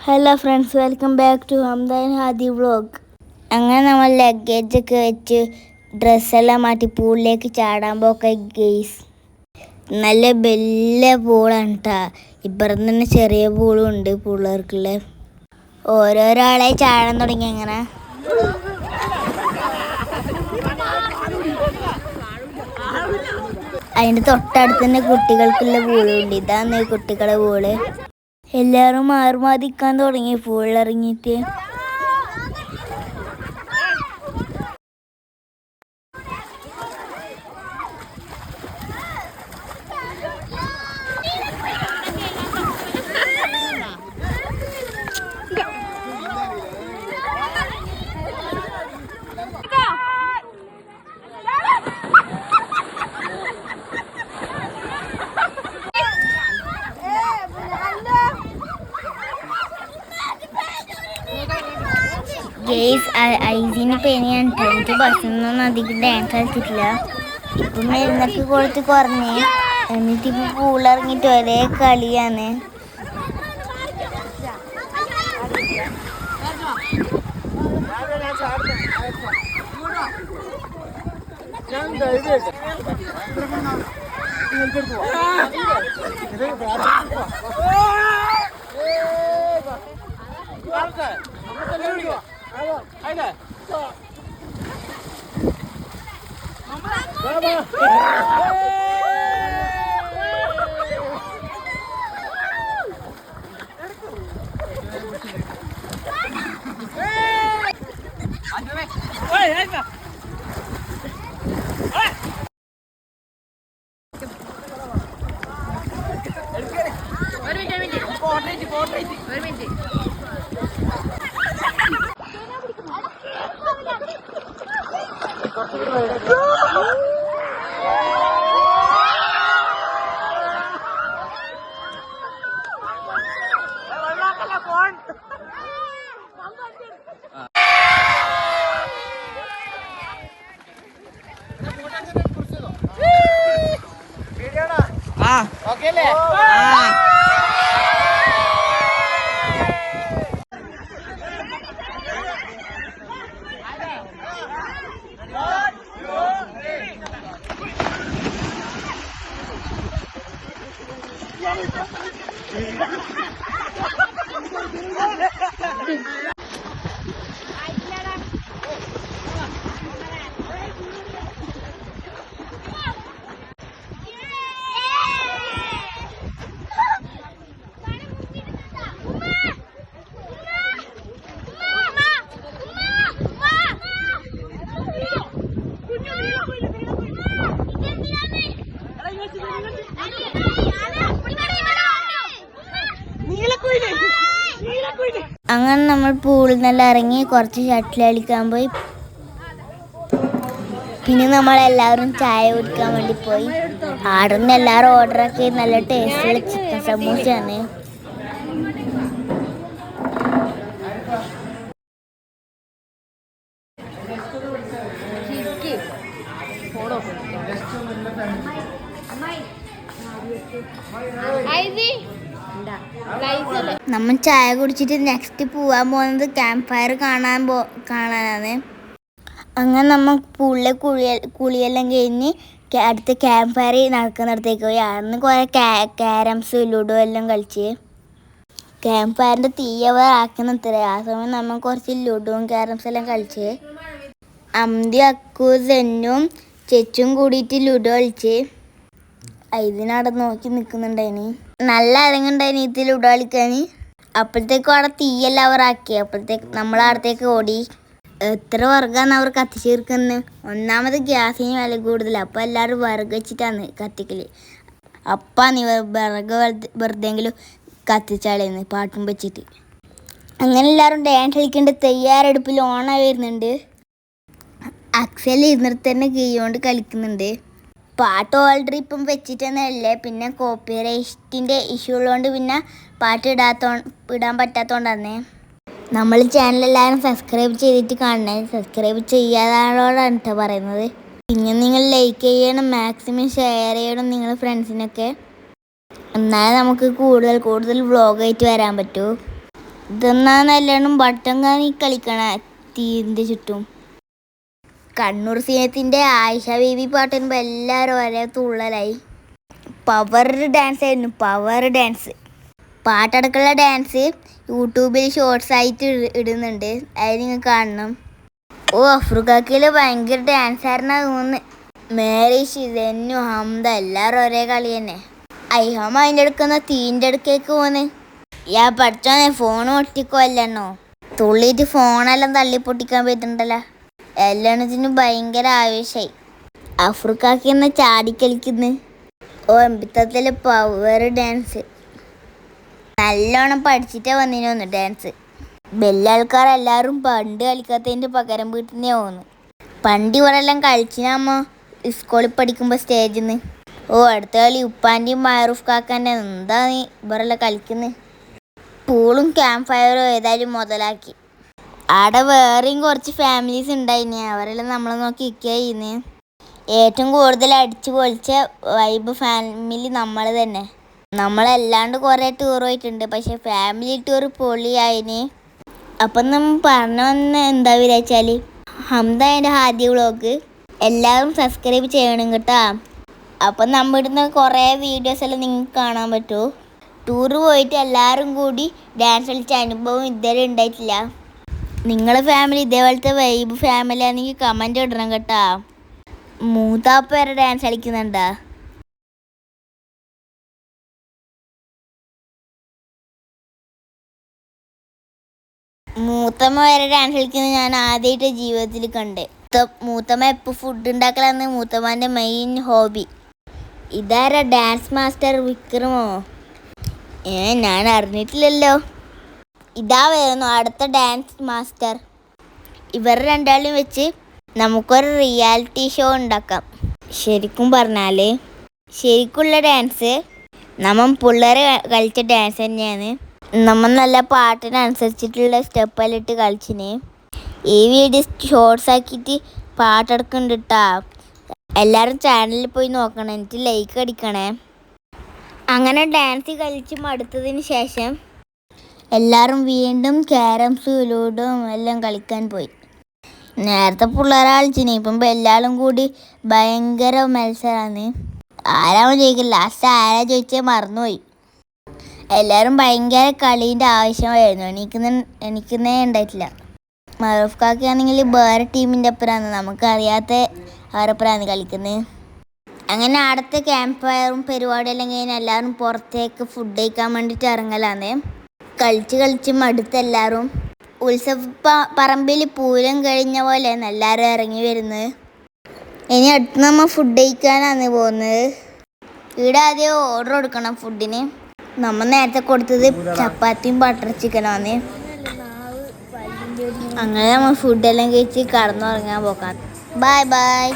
Hello friends, welcome back to Hamdan Hadi vlog. അങ്ങനെ നമ്മൾ ലഗേജൊക്കെ വെച്ച് ഡ്രസ്സെല്ലാം മാറ്റി പൂളിലേക്ക് ചാടാൻ പോക്കെ ഗെയ്സ്. നല്ല വലിയ പൂളാണ് കേട്ടോ. ഇപ്പുറത്ത് തന്നെ ചെറിയ പൂളും ഉണ്ട് പിള്ളേർക്കുള്ള. ഓരോരാളെ ചാടാൻ തുടങ്ങി. അങ്ങനെ അതിൻ്റെ തൊട്ടടുത്ത് തന്നെ കുട്ടികൾക്കുള്ള പൂളുണ്ട്. ഇതാണ് കുട്ടികളുടെ പൂള്. എല്ലാവരും മാറുമാതിക്കാൻ തുടങ്ങി പൂളിറങ്ങിയിട്ട്. ഗെയ്സ്, ഐസിന് പെനിയാണ്. എനിക്ക് ബസ്സിനൊന്നും അധികം ഡാൻസ് കളിച്ചിട്ടില്ല. ഇപ്പം മരുന്നൊക്കെ കൊടുത്ത് കുറഞ്ഞ്. എന്നിട്ടിപ്പോൾ പൂളിറങ്ങിയിട്ട് ഒരേ കളിയാണ്. ഓക്കെ അല്ലേ? അങ്ങനെ നമ്മൾ പൂളിൽ നിന്നെല്ലാം ഇറങ്ങി കുറച്ച് ഷട്ടിൽ കളിക്കാൻ പോയി. പിന്നെ നമ്മളെല്ലാവരും ചായ കുടിക്കാൻ വേണ്ടി പോയി. ആടുന്ന എല്ലാവരും ഓർഡറൊക്കെ നല്ല ടേസ്റ്റുള്ള ചിക്കൻ സമൂസയാണ്. നമ്മൾ ചായ കുടിച്ചിട്ട് നെക്സ്റ്റ് പോവാൻ പോകുന്നത് ക്യാമ്പ് ഫയർ കാണാനാണ്. അങ്ങനെ നമ്മൾ പൂളിലെ കുളിയെല്ലാം കഴിഞ്ഞ് അടുത്ത ക്യാമ്പ് ഫയർ നടക്കുന്നിടത്തേക്ക് പോയി. അന്ന് കുറേ ക്യാരംസ് ലുഡോ എല്ലാം കളിച്ച് ക്യാമ്പ് ഫയറിൻ്റെ തീയവർ ആക്കുന്നത്ര. ആ സമയം നമ്മൾ കുറച്ച് ലുഡോയും ക്യാരംസ് എല്ലാം കളിച്ച് അമ്തി അക്കൂസെന്നും ചെച്ചും കൂടിയിട്ട് ലുഡോ കളിച്ച്. ഇതിനവിടെ നോക്കി നിൽക്കുന്നുണ്ടായിന്. നല്ല അരങ്ങുണ്ടായിന് ഇത് ലുഡോ കളിക്കാൻ. അപ്പോഴത്തേക്കും അവിടെ തീയെല്ലാം അവർ ആക്കി. അപ്പോഴത്തേക്ക് നമ്മളടുത്തേക്ക് ഓടി. എത്ര വർഗമാണ് അവർ കത്തിച്ചേർക്കുന്നത്. ഒന്നാമത് ഗ്യാസിന് വില കൂടുതലാണ്. അപ്പോൾ എല്ലാവരും വിറക് വെച്ചിട്ടാണ് കത്തിക്കൽ. അപ്പാണ് വിറക് വെറുതെങ്കിലും കത്തിച്ചാളേന്ന് പാട്ടും വെച്ചിട്ട്. അങ്ങനെ എല്ലാവരും ഡാൻസ് കളിക്കേണ്ട തയ്യാറെടുപ്പിൽ ഓണായി വരുന്നുണ്ട്. അക്സൽ ഇരുന്നിട്ട് തന്നെ കൈ കൊണ്ട് കളിക്കുന്നുണ്ട്. പാട്ട് ഓൾറെഡി ഇപ്പം വെച്ചിട്ടെന്നല്ലേ. പിന്നെ കോപ്പിറൈറ്റിൻ്റെ ഇഷ്യൂ ഉള്ളതുകൊണ്ട് പിന്നെ പാട്ട് ഇടാൻ പറ്റാത്തതുകൊണ്ടാണ്. നമ്മൾ ചാനലെല്ലാവരും സബ്സ്ക്രൈബ് ചെയ്തിട്ട് കാണണേ. സബ്സ്ക്രൈബ് ചെയ്യാതാളോടാണ് കേട്ടോ പറയുന്നത്. പിന്നെ നിങ്ങൾ ലൈക്ക് ചെയ്യണം, മാക്സിമം ഷെയർ ചെയ്യണം നിങ്ങളുടെ ഫ്രണ്ട്സിനൊക്കെ. എന്നാലേ നമുക്ക് കൂടുതൽ വ്ളോഗായിട്ട് വരാൻ പറ്റൂ. ഇതെന്നാ നല്ലോണം ബട്ടൻ കാണി കളിക്കണ തീരിൻ്റെ ചുറ്റും. കണ്ണൂർ സിനത്തിൻ്റെ ആയിഷ ബേബി പാട്ട് വരുമ്പോൾ എല്ലാവരും ഒരേ തുള്ളലായി. പവർ ഡാൻസ് ആയിരുന്നു, പവർ ഡാൻസ്. പാട്ടടക്കമുള്ള ഡാൻസ് യൂട്യൂബിൽ ഷോർട്സ് ആയിട്ട് ഇടുന്നുണ്ട്, അത് നിങ്ങൾ കാണണം. ഓ അഫ്രിക്കയിൽ ഭയങ്കര ഡാൻസായിരുന്നു തോന്നുന്നു. മേരീഷ്, ഇതെന്നു, ഹംദ എല്ലാവരും ഒരേ കളി തന്നെ. ഐഹമ അതിൻ്റെ അടുക്കുന്ന തീൻ്റെ അടുക്കേക്ക് പോന്ന്. പഠിച്ചോനെ ഫോൺ പൊട്ടിക്കോല്ലെണ്ണോ. തുള്ളിയിട്ട് ഫോണെല്ലാം തള്ളി പൊട്ടിക്കാൻ പറ്റുന്നുണ്ടല്ലോ. എല്ലാത്തിനും ഭയങ്കര ആവേശമായി. അഫ്രിക്കാക്കി എന്ന ചാടിക്കളിക്കുന്നു. ഓ എമ്പിത്തത്തിൽ പവർ ഡാൻസ് നല്ലോണം പഠിച്ചിട്ടേ വന്നിനോന്ന് ഡാൻസ്. വലിയ ആൾക്കാരെല്ലാവരും പണ്ട് കളിക്കാത്തതിൻ്റെ പകരം വീട്ടിനെ പോകുന്നു. പണ്ട് ഇവരെല്ലാം കളിച്ചിനമ്മ സ്കൂളിൽ പഠിക്കുമ്പോൾ സ്റ്റേജിൽ നിന്ന്. ഓ അടുത്ത കളി ഉപ്പാൻ്റെയും മാറൂഫ് കാക്കാൻ്റെ. എന്താ നീ ഇവരെല്ലാം കളിക്കുന്നത്. പൂളും ക്യാമ്പ് ഫയറും ഏതായാലും മുതലാക്കി. അവിടെ വേറെയും കുറച്ച് ഫാമിലീസ് ഉണ്ടായിന്, അവരെല്ലാം നമ്മളെ നോക്കി ഇരിക്കുക ചെയ്യുന്നത്. ഏറ്റവും കൂടുതൽ അടിച്ചു പൊളിച്ച വൈബ് ഫാമിലി നമ്മൾ തന്നെ. നമ്മളല്ലാണ്ട് കുറേ ടൂർ പോയിട്ടുണ്ട്, പക്ഷെ ഫാമിലി ടൂർ പൊളിയായിന്. അപ്പം നമ്മൾ പറഞ്ഞു വന്ന് എന്താ വിചാരിച്ചാൽ ഹംദ എൻ്റെ ആദ്യ വ്ളോഗ് എല്ലാവരും സബ്സ്ക്രൈബ് ചെയ്യണം കേട്ടോ. അപ്പം നമ്മൾ ഇടുന്ന കുറേ വീഡിയോസ് എല്ലാം നിങ്ങൾക്ക് കാണാൻ പറ്റുമോ. ടൂർ പോയിട്ട് എല്ലാവരും കൂടി ഡാൻസ് കളിച്ച അനുഭവം ഇതുവരെ ഉണ്ടായിട്ടില്ല. നിങ്ങളെ ഫാമിലി ഇതേപോലത്തെ വൈബ് ഫാമിലി ആണെങ്കിൽ കമൻറ്റ് ഇടണം കേട്ടോ. മൂത്താപ്പ വരെ ഡാൻസ് കളിക്കുന്നുണ്ടാ. മൂത്തമ്മ വരെ ഡാൻസ് കളിക്കുന്നത് ഞാൻ ആദ്യമായിട്ട് ജീവിതത്തിൽ കണ്ട്. മൂത്തമ്മ എപ്പോൾ ഫുഡ് ഉണ്ടാക്കലാന്ന് മൂത്തമ്മൻ്റെ മെയിൻ ഹോബി. ഇതാരാ ഡാൻസ് മാസ്റ്റർ വിക്രമോ? ഞാൻ അറിഞ്ഞിട്ടില്ലല്ലോ. ഇതാ വരുന്നു അടുത്ത ഡാൻസ് മാസ്റ്റർ. ഇവർ രണ്ടാളും വെച്ച് നമുക്കൊരു റിയാലിറ്റി ഷോ ഉണ്ടാക്കാം. ശരിക്കും പറഞ്ഞാൽ ശരിക്കുള്ള ഡാൻസ് നമ്മൾ പിള്ളേർ കളിച്ച ഡാൻസ് തന്നെയാണ്. നമ്മൾ നല്ല പാട്ടിനനുസരിച്ചിട്ടുള്ള സ്റ്റെപ്പെല്ലാം ഇട്ട് കളിച്ചിന്. ഈ വീഡിയോ ഷോർട്സ് ആക്കിയിട്ട് പാട്ടെടുക്കുന്നുണ്ട് കേട്ടോ. എല്ലാവരും ചാനലിൽ പോയി നോക്കണം, എനിക്ക് ലൈക്ക് അടിക്കണേ. അങ്ങനെ ഡാൻസ് കളിച്ച് മടുത്തതിന് ശേഷം എല്ലാവരും വീണ്ടും ക്യാരംസും ലൂഡോയും എല്ലാം കളിക്കാൻ പോയി. നേരത്തെ പിള്ളേരെ കളിച്ചിന്, ഇപ്പം എല്ലാവരും കൂടി ഭയങ്കര മത്സരമാണ്. ആരാവും ചോദിക്കില്ല, ലാസ്റ്റ് ആരാ ചോദിച്ചാൽ മറന്നുപോയി. എല്ലാവരും ഭയങ്കര കളീൻ്റെ ആവശ്യമായിരുന്നു. എണിക്കുന്നേ ഉണ്ടായിട്ടില്ല. മറൂഫ് കാക്കയാണെങ്കിൽ വേറെ ടീമിൻ്റെ ഒപ്പരാണ്, നമുക്കറിയാത്ത അവരൊപ്പരാണ് കളിക്കുന്നത്. അങ്ങനെ അടുത്ത ക്യാമ്പ് ഫയറും പരിപാടിയെല്ലാം കഴിഞ്ഞാൽ എല്ലാവരും പുറത്തേക്ക് ഫുഡ് കഴിക്കാൻ വേണ്ടിയിട്ട് ഇറങ്ങലാണ്. കളിച്ച് മടുത്തെല്ലാവരും. ഉത്സവ പറമ്പിൽ പൂരം കഴിഞ്ഞ പോലെയാണ് എല്ലാവരും ഇറങ്ങി വരുന്നത്. ഇനി അടുത്ത് നമ്മൾ ഫുഡ് കഴിക്കാനാണ് പോകുന്നത്. ഇവിടെ ആദ്യം ഓർഡർ കൊടുക്കണം ഫുഡിന്. നമ്മൾ നേരത്തെ കൊടുത്തത് ചപ്പാത്തിയും ബട്ടർ ചിക്കനുമാണ്. അങ്ങനെ നമ്മൾ ഫുഡെല്ലാം കഴിച്ച് കടന്നുറങ്ങാൻ പോകാം. Bye bye.